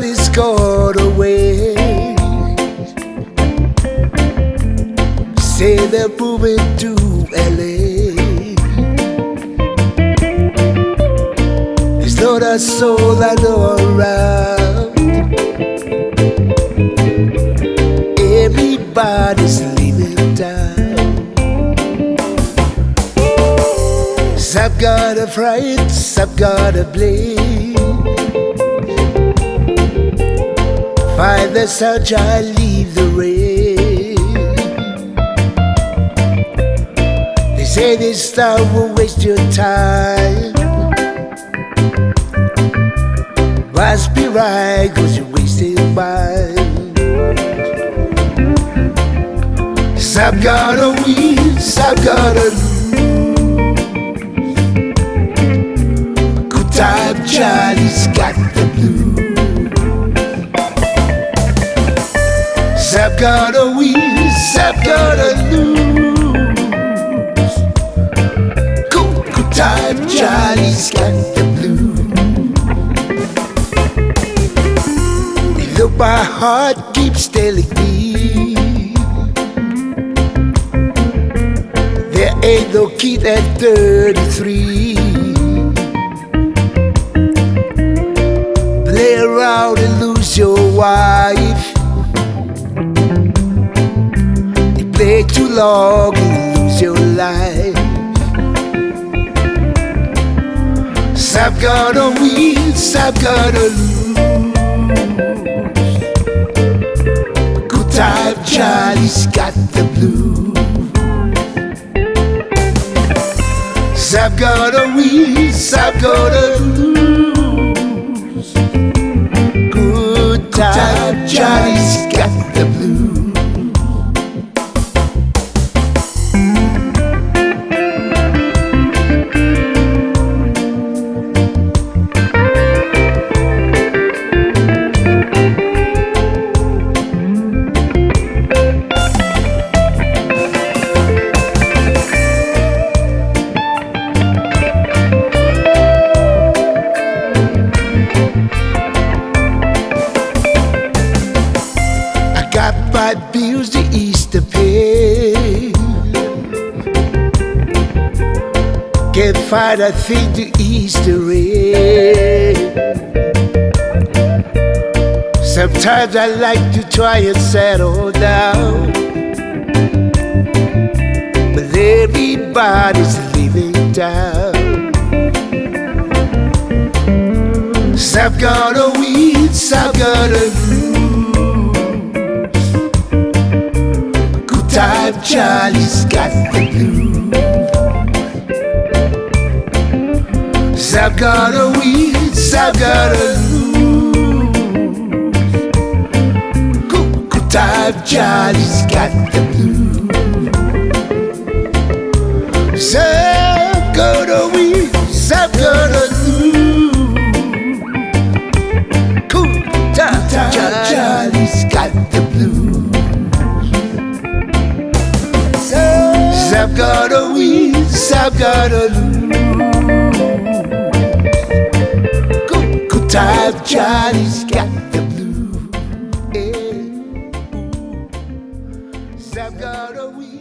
Everybody's gone away. Say they're moving to LA. There's not a soul I know around. Everybody's leaving town. Some got a fright, some got a blame. Find the sunshine, leave the rain. They say this town will waste your time. Must be right, 'cause you're wasting mine. Some gotta win, some gotta lose. Good time, Charley's got the blues. Some gotta win, some gotta lose. Good time, Charley's got the blues. Though my heart keeps telling me there ain't no kid at 33. Play around and lose your wife. You play too long and lose your life. Some gonna win, some gonna lose. Good time, Charley's got the blues. Some gonna win, some gonna lose. Good time, Charley's got the blues. Got my bills to Easter pay. Can't find a thing to Easter rain. Sometimes I like to try and settle down, but everybody's leaving town. Some gonna win, some gonna lose. Time, Charley's got the blues. Some gonna win, some gonna lose. Good time, Charley's got the blues. Some gonna win, some gonna lose. Good time, Charley's got the blues. Some gonna win, some gonna lose. Good time, Charley's got the blues. Yeah. Some gonna win.